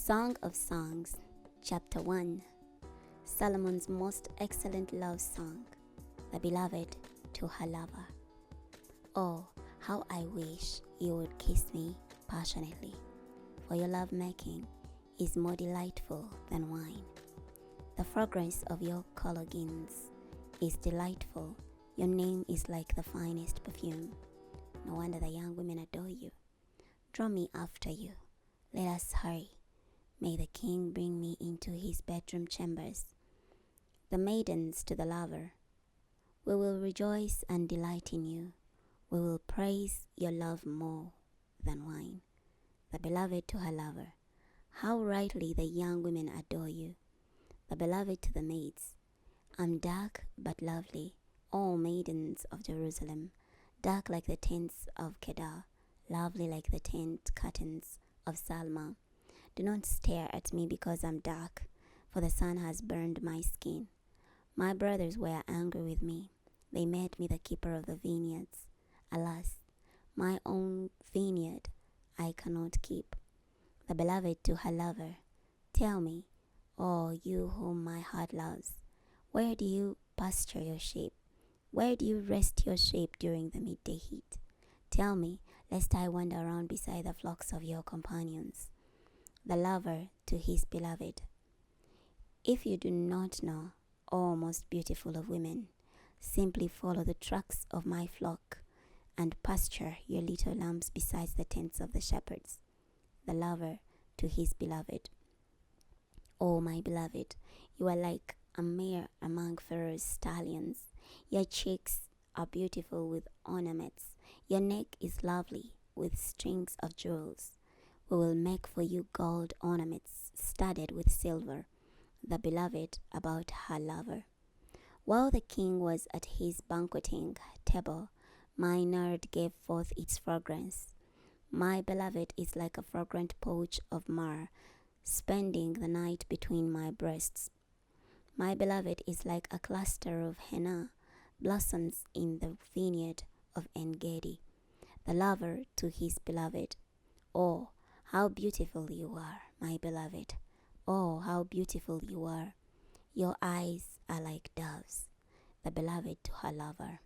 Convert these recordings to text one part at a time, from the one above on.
Song of Songs, Chapter 1. Solomon's most excellent love song, the beloved to her lover. Oh, how I wish you would kiss me passionately, for your love-making is more delightful than wine. The fragrance of your colognes is delightful. Your name is like the finest perfume. No wonder the young women adore you. Draw me after you. Let us hurry. May the king bring me into his bedroom chambers. The maidens to the lover. We will rejoice and delight in you. We will praise your love more than wine. The beloved to her lover. How rightly the young women adore you. The beloved to the maids. I'm dark but lovely, all maidens of Jerusalem, dark like the tents of Kedar, lovely like the tent curtains of Salma. Do not stare at me because I'm dark, for the sun has burned my skin. My brothers were angry with me. They made me the keeper of the vineyards. Alas, my own vineyard I cannot keep. The beloved to her lover. Tell me, oh, you whom my heart loves, where do you pasture your sheep? Where do you rest your sheep during the midday heat? Tell me, lest I wander around beside the flocks of your companions. The lover to his beloved. If you do not know, O most beautiful of women, simply follow the tracks of my flock and pasture your little lambs beside the tents of the shepherds. The lover to his beloved. O my beloved, you are like a mare among Pharaoh's stallions. Your cheeks are beautiful with ornaments. Your neck is lovely with strings of jewels. We will make for you gold ornaments studded with silver, the beloved about her lover. While the king was at his banqueting table, my nard gave forth its fragrance. My beloved is like a fragrant pouch of myrrh, spending the night between my breasts. My beloved is like a cluster of henna blossoms in the vineyard of En-Gedi. The lover to his beloved. Oh, how beautiful you are, my beloved. Oh, how beautiful you are. Your eyes are like doves. The beloved to her lover.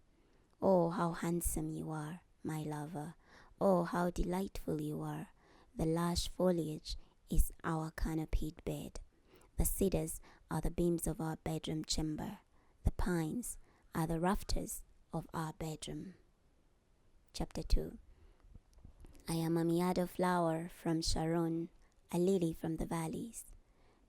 Oh, how handsome you are, my lover. Oh, how delightful you are. The lush foliage is our canopied bed. The cedars are the beams of our bedroom chamber. The pines are the rafters of our bedroom. Chapter 2. I am a miado flower from Sharon, a lily from the valleys,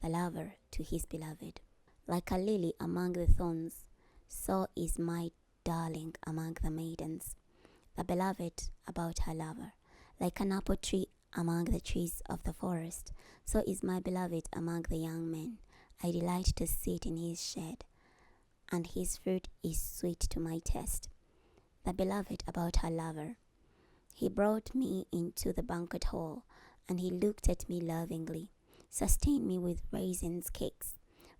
the lover to his beloved. Like a lily among the thorns, so is my darling among the maidens, the beloved about her lover. Like an apple tree among the trees of the forest, so is my beloved among the young men. I delight to sit in his shade, and his fruit is sweet to my taste. The beloved about her lover. He brought me into the banquet hall, and he looked at me lovingly, sustained me with raisins cakes,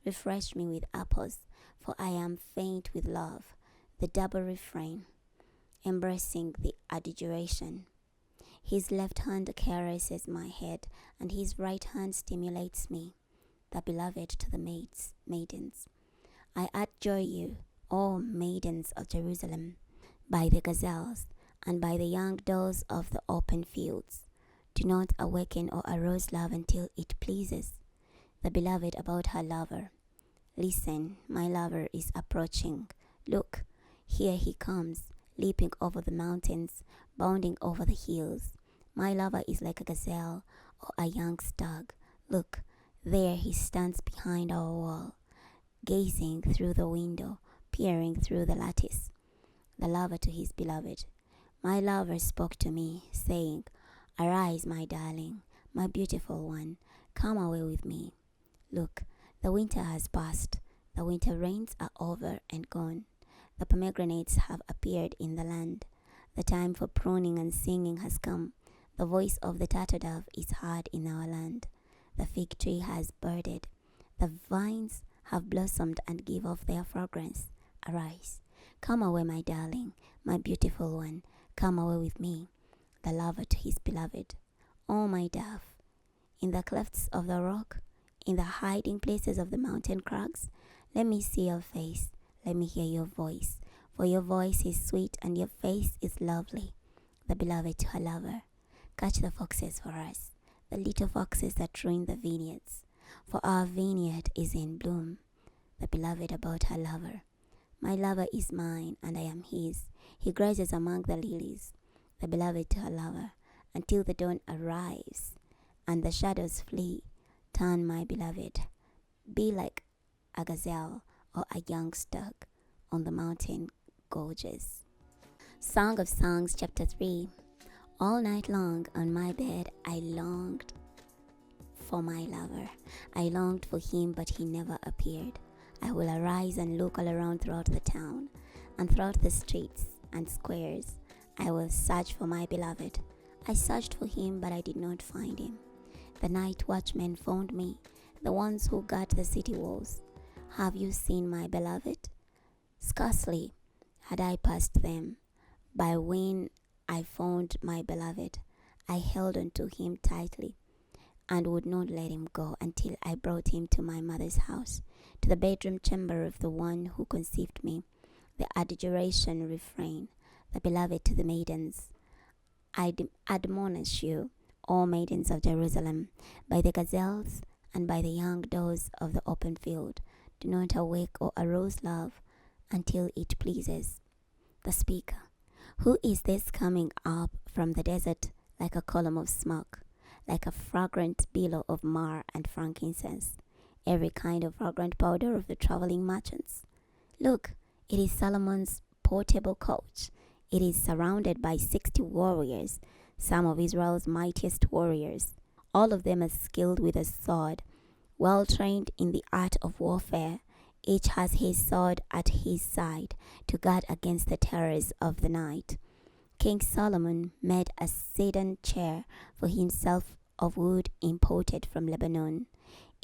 refreshed me with apples, for I am faint with love, the double refrain, embracing the adjuration. His left hand caresses my head, and his right hand stimulates me, the beloved to the maidens. I adjure you, O maidens of Jerusalem, by the gazelles, and by the young does of the open fields. Do not awaken or arouse love until it pleases. The beloved about her lover. Listen, my lover is approaching. Look, here he comes, leaping over the mountains, bounding over the hills. My lover is like a gazelle or a young stag. Look, there he stands behind our wall, gazing through the window, peering through the lattice. The lover to his beloved. My lover spoke to me, saying, Arise, my darling, my beautiful one, come away with me. Look, the winter has passed, the winter rains are over and gone. The pomegranates have appeared in the land. The time for pruning and singing has come. The voice of the turtle dove is heard in our land. The fig tree has budded. The vines have blossomed and give off their fragrance. Arise, come away, my darling, my beautiful one. Come away with me, the lover to his beloved. Oh, my dove, in the clefts of the rock, in the hiding places of the mountain crags. Let me see your face, let me hear your voice, for your voice is sweet and your face is lovely. The beloved to her lover. Catch the foxes for us, the little foxes that ruin the vineyards, for our vineyard is in bloom. The beloved about her lover. My lover is mine, and I am his. He grazes among the lilies. The beloved to her lover, until the dawn arrives, and the shadows flee. Turn, my beloved. Be like a gazelle or a young stag on the mountain gorges. Song of Songs, chapter 3. All night long on my bed I longed for my lover. I longed for him, but he never appeared. I will arise and look all around throughout the town, and throughout the streets and squares. I will search for my beloved. I searched for him, but I did not find him. The night watchmen found me, the ones who guard the city walls. Have you seen my beloved? Scarcely had I passed them by when I found my beloved. I held on to him tightly and would not let him go until I brought him to my mother's house, to the bedroom chamber of the one who conceived me. The adjuration refrain, the beloved to the maidens. I admonish you, all maidens of Jerusalem, by the gazelles and by the young does of the open field. Do not awake or arouse love until it pleases the speaker. Who is this coming up from the desert like a column of smoke, like a fragrant billow of myrrh and frankincense, every kind of fragrant powder of the traveling merchants? Look, it is Solomon's portable coach. It is surrounded by 60 warriors, some of Israel's mightiest warriors. All of them are skilled with a sword, well trained in the art of warfare. Each has his sword at his side to guard against the terrors of the night. King Solomon made a sedan chair for himself of wood imported from Lebanon.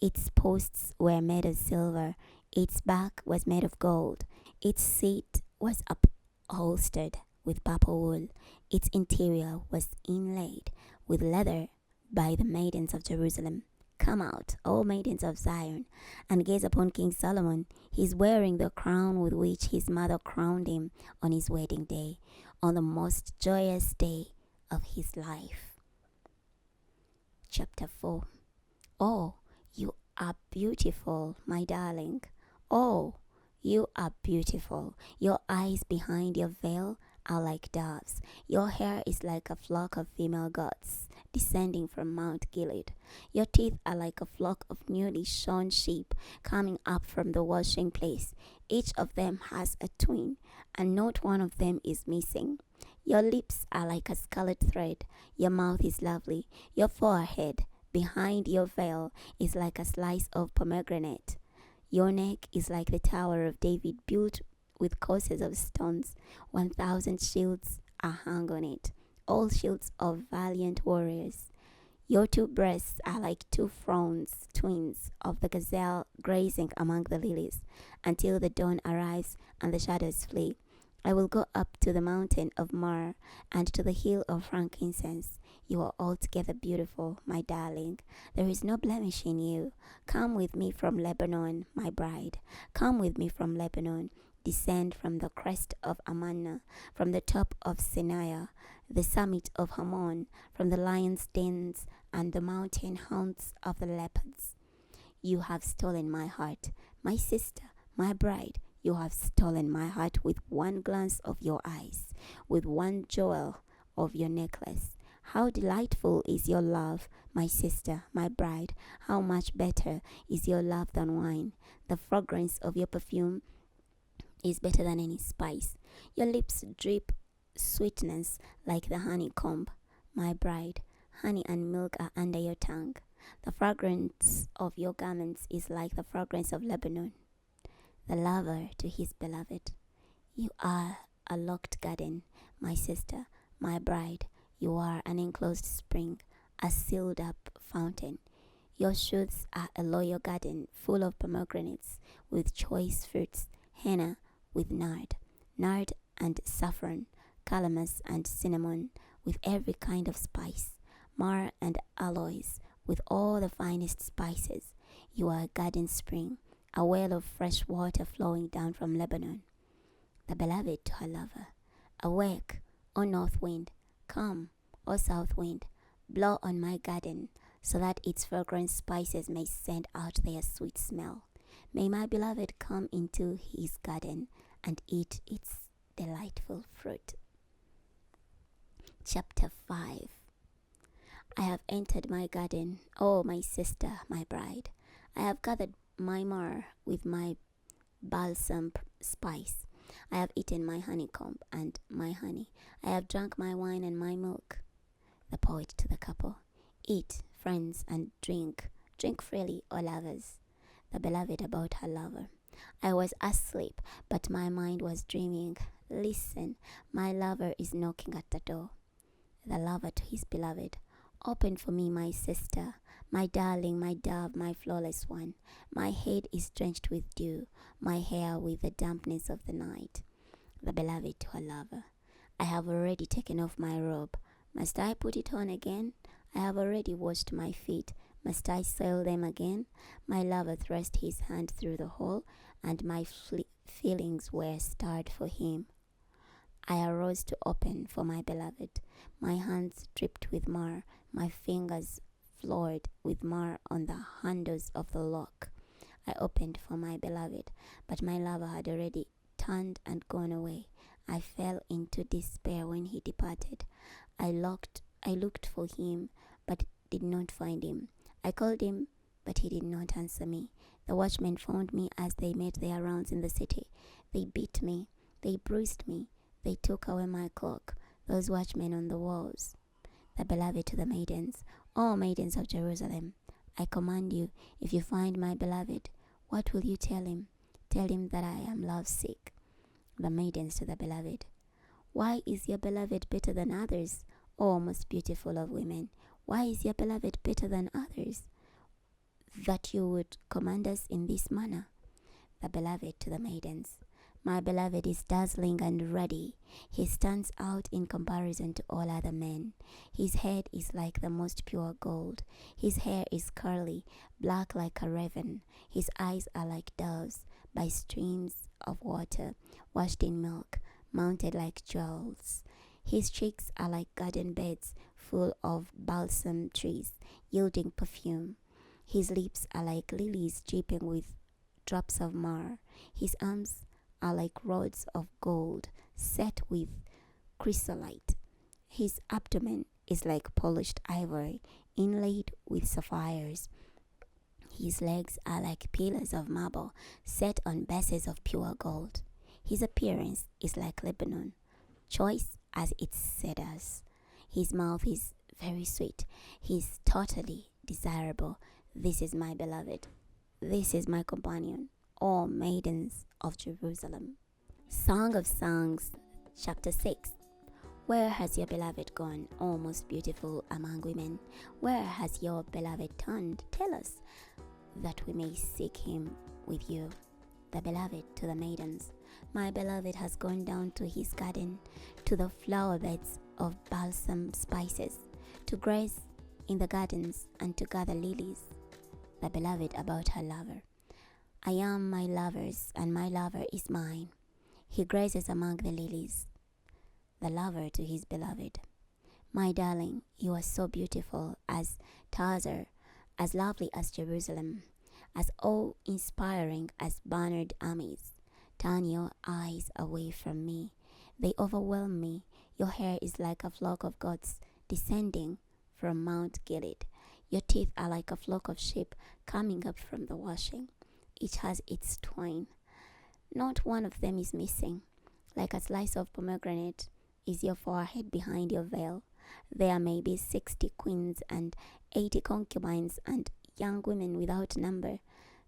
Its posts were made of silver, its back was made of gold, its seat was upholstered with purple wool, its interior was inlaid with leather by the maidens of Jerusalem. Come out, O maidens of Zion, and gaze upon King Solomon. He is wearing the crown with which his mother crowned him on his wedding day, on the most joyous day of his life. Chapter 4. Oh, you are beautiful, my darling. Oh, you are beautiful. Your eyes behind your veil are like doves. Your hair is like a flock of female goats descending from Mount Gilead. Your teeth are like a flock of newly shorn sheep coming up from the washing place. Each of them has a twin, and not one of them is missing. Your lips are like a scarlet thread. Your mouth is lovely. Your forehead behind your veil is like a slice of pomegranate. Your neck is like the Tower of David built with courses of stones. 1,000 shields are hung on it, all shields of valiant warriors. Your two breasts are like two fawns, twins of the gazelle grazing among the lilies, until the dawn arrives and the shadows flee. I will go up to the mountain of myrrh and to the hill of frankincense. You are altogether beautiful, my darling. There is no blemish in you. Come with me from Lebanon, my bride. Come with me from Lebanon. Descend from the crest of Amanah, from the top of Sinai, the summit of Hermon, from the lion's dens and the mountain haunts of the leopards. You have stolen my heart, my sister, my bride. You have stolen my heart with one glance of your eyes, with one jewel of your necklace. How delightful is your love, my sister, my bride. How much better is your love than wine. The fragrance of your perfume is better than any spice. Your lips drip sweetness like the honeycomb, my bride. Honey and milk are under your tongue. The fragrance of your garments is like the fragrance of Lebanon. The lover to his beloved. You are a locked garden, my sister, my bride. You are an enclosed spring, a sealed up fountain. Your shoots are a loyal garden full of pomegranates with choice fruits, henna with nard and saffron, calamus and cinnamon with every kind of spice, myrrh and aloes, with all the finest spices. You are a garden spring, a well of fresh water flowing down from Lebanon. The beloved to her lover. Awake, O north wind, come, O south wind, blow on my garden, so that its fragrant spices may send out their sweet smell. May my beloved come into his garden and eat its delightful fruit. Chapter 5. I have entered my garden, O my sister, my bride. I have gathered my myrrh with my balsam spice. I have eaten my honeycomb and my honey. I have drunk my wine and my milk. The poet to the couple. Eat, friends, and drink. Drink freely, O lovers. The beloved about her lover. I was asleep, but my mind was dreaming. Listen, my lover is knocking at the door. The lover to his beloved. Open for me, my sister, my darling, my dove, my flawless one. My head is drenched with dew, my hair with the dampness of the night. The beloved to her lover. I have already taken off my robe. Must I put it on again? I have already washed my feet. Must I soil them again? My lover thrust his hand through the hole, and my feelings were stirred for him. I arose to open for my beloved. My hands dripped with myrrh, my fingers floored with myrrh on the handles of the lock. I opened for my beloved, but my lover had already turned and gone away. I fell into despair when he departed. I looked for him, but did not find him. I called him, but he did not answer me. The watchmen found me as they made their rounds in the city. They beat me, they bruised me, they took away my cloak, those watchmen on the walls. The beloved to the maidens. O maidens of Jerusalem, I command you, if you find my beloved, what will you tell him? Tell him that I am lovesick. The maidens to the beloved. Why is your beloved better than others, O most beautiful of women? Why is your beloved better than others, that you would command us in this manner? The beloved to the maidens. My beloved is dazzling and ruddy. He stands out in comparison to all other men. His head is like the most pure gold. His hair is curly, black like a raven. His eyes are like doves by streams of water, washed in milk, mounted like jewels. His cheeks are like garden beds full of balsam trees, yielding perfume. His lips are like lilies dripping with drops of myrrh. His arms are like rods of gold set with chrysolite. His abdomen is like polished ivory inlaid with sapphires. His legs are like pillars of marble set on bases of pure gold. His appearance is like Lebanon, choice as its cedars. His mouth is very sweet. He is totally desirable. This is my beloved. This is my companion, all maidens of Jerusalem. Song of Songs, Chapter 6. Where has your beloved gone, O most beautiful among women? Where has your beloved turned? Tell us, that we may seek him with you. The beloved to the maidens. My beloved has gone down to his garden, to the flower beds of balsam spices, to graze in the gardens and to gather lilies. The beloved about her lover. I am my lover's, and my lover is mine. He grazes among the lilies. The lover to his beloved. My darling, you are so beautiful as Tarzar, as lovely as Jerusalem, as awe-inspiring as bannered armies. Turn your eyes away from me. They overwhelm me. Your hair is like a flock of goats descending from Mount Gilead. Your teeth are like a flock of sheep coming up from the washing. Each has its twine. Not one of them is missing. Like a slice of pomegranate is your forehead behind your veil. There may be 60 queens and 80 concubines and young women without number,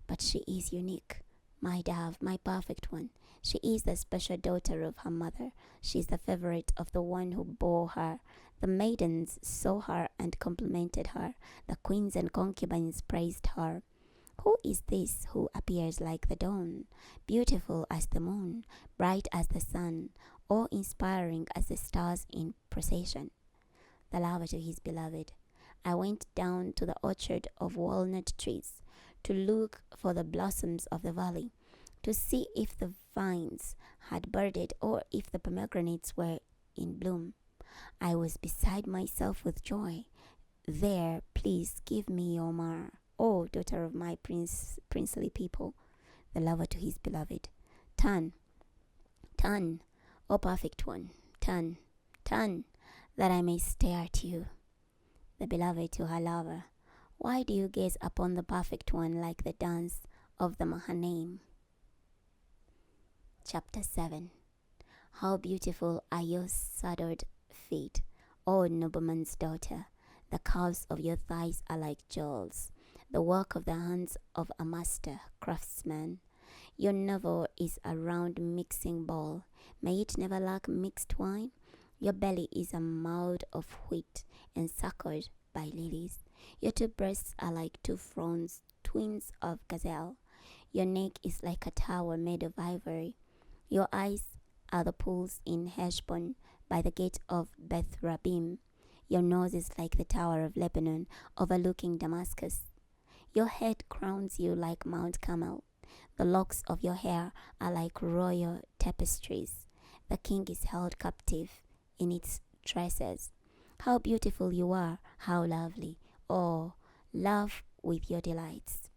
but she is unique. My dove, my perfect one. She is the special daughter of her mother. She is the favorite of the one who bore her. The maidens saw her and complimented her. The queens and concubines praised her. Who is this who appears like the dawn, beautiful as the moon, bright as the sun, awe-inspiring as the stars in procession? The lover to his beloved. I went down to the orchard of walnut trees to look for the blossoms of the valley, to see if the vines had budded or if the pomegranates were in bloom. I was beside myself with joy. There, please give me your mar, O daughter of my princely people, the lover to his beloved. Turn, turn, O perfect one, turn, turn, that I may stare at you. The beloved to her lover. Why do you gaze upon the perfect one like the dance of the Mahanaim? Chapter 7. How beautiful are your saddled feet, O nobleman's daughter. The calves of your thighs are like jewels, the work of the hands of a master craftsman. Your navel is a round mixing bowl. May it never lack mixed wine. Your belly is a mound of wheat encircled by lilies. Your two breasts are like two fronds, twins of gazelle. Your neck is like a tower made of ivory. Your eyes are the pools in Heshbon by the gate of Beth Rabim. Your nose is like the tower of Lebanon overlooking Damascus. Your head crowns you like Mount Carmel. The locks of your hair are like royal tapestries. The king is held captive in its tresses. How beautiful you are, how lovely. Oh, love with your delights.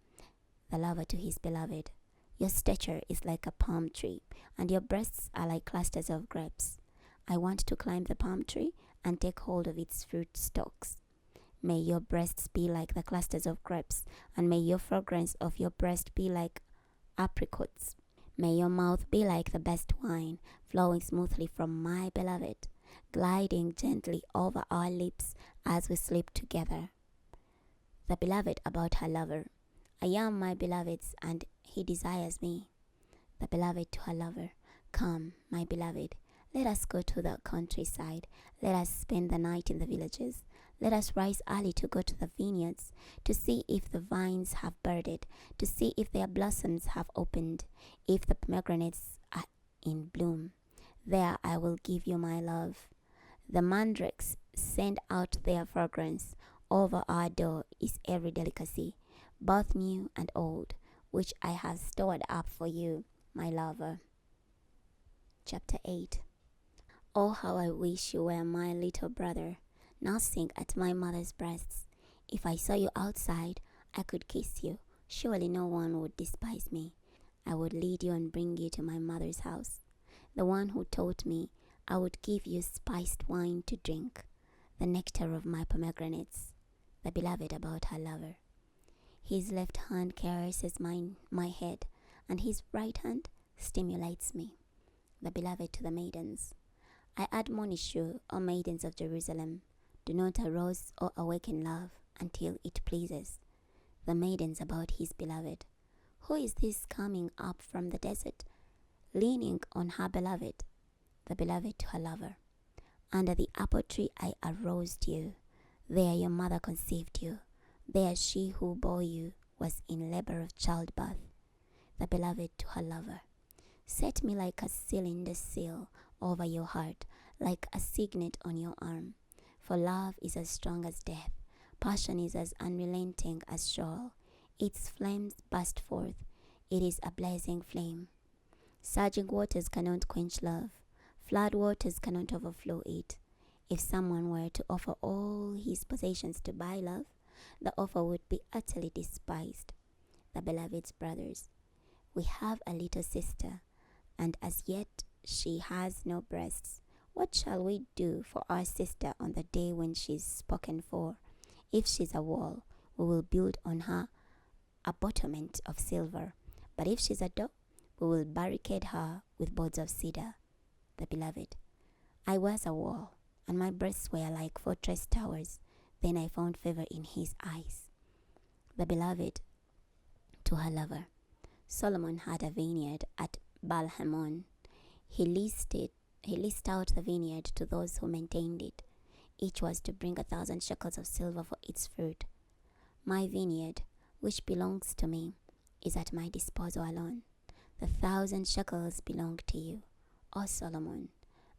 The lover to his beloved. Your stature is like a palm tree, and your breasts are like clusters of grapes. I want to climb the palm tree and take hold of its fruit stalks. May your breasts be like the clusters of grapes, and may your fragrance of your breast be like apricots. May your mouth be like the best wine, flowing smoothly from my beloved, gliding gently over our lips as we sleep together. The beloved about her lover. I am my beloved's, and he desires me. The beloved to her lover. Come, my beloved, let us go to the countryside. Let us spend the night in the villages. Let us rise early to go to the vineyards, to see if the vines have budded, to see if their blossoms have opened, if the pomegranates are in bloom. There I will give you my love. The mandrakes send out their fragrance. Over our door is every delicacy, both new and old, which I have stored up for you, my lover. Chapter 8. Oh, how I wish you were my little brother, nursing at my mother's breasts. If I saw you outside, I could kiss you. Surely no one would despise me. I would lead you and bring you to my mother's house. The one who taught me, I would give you spiced wine to drink, the nectar of my pomegranates. The beloved about her lover. His left hand caresses my head, and his right hand stimulates me. The beloved to the maidens. I admonish you, O maidens of Jerusalem, do not arouse or awaken love until it pleases. The maidens about his beloved. Who is this coming up from the desert, leaning on her beloved? The beloved to her lover. Under the apple tree I aroused you. There your mother conceived you. There she who bore you was in labor of childbirth. The beloved to her lover. Set me like a seal in the seal over your heart, like a signet on your arm. For love is as strong as death. Passion is as unrelenting as Sheol. Its flames burst forth. It is a blazing flame. Surging waters cannot quench love. Flood waters cannot overflow it. If someone were to offer all his possessions to buy love, the offer would be utterly despised. The beloved's brothers. We have a little sister, and as yet she has no breasts. What shall we do for our sister on the day when she's spoken for? If she's a wall, we will build on her a battlement of silver. But if she's a door, we will barricade her with boards of cedar. The beloved. I was a wall, and my breasts were like fortress towers. Then I found favor in his eyes. The beloved to her lover. Solomon had a vineyard at Baal-Hamon. He leased out the vineyard to those who maintained it. Each was to bring 1,000 shekels of silver for its fruit. My vineyard, which belongs to me, is at my disposal alone. The 1,000 shekels belong to you, O Solomon,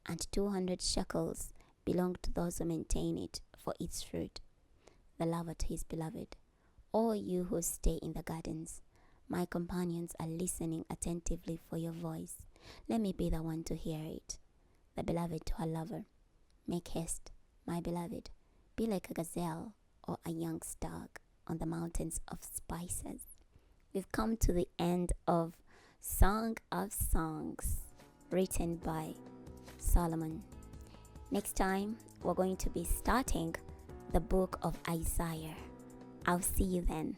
and 200 shekels belong to those who maintain it for its fruit. the lover to his beloved. All you who stay in the gardens, my companions are listening attentively for your voice. Let me be the one to hear it. The beloved to her lover. Make haste, my beloved. Be like a gazelle or a young stag on the mountains of spices. We've come to the end of Song of Songs, written by Solomon. Next time, we're going to be starting the book of Isaiah. I'll see you then.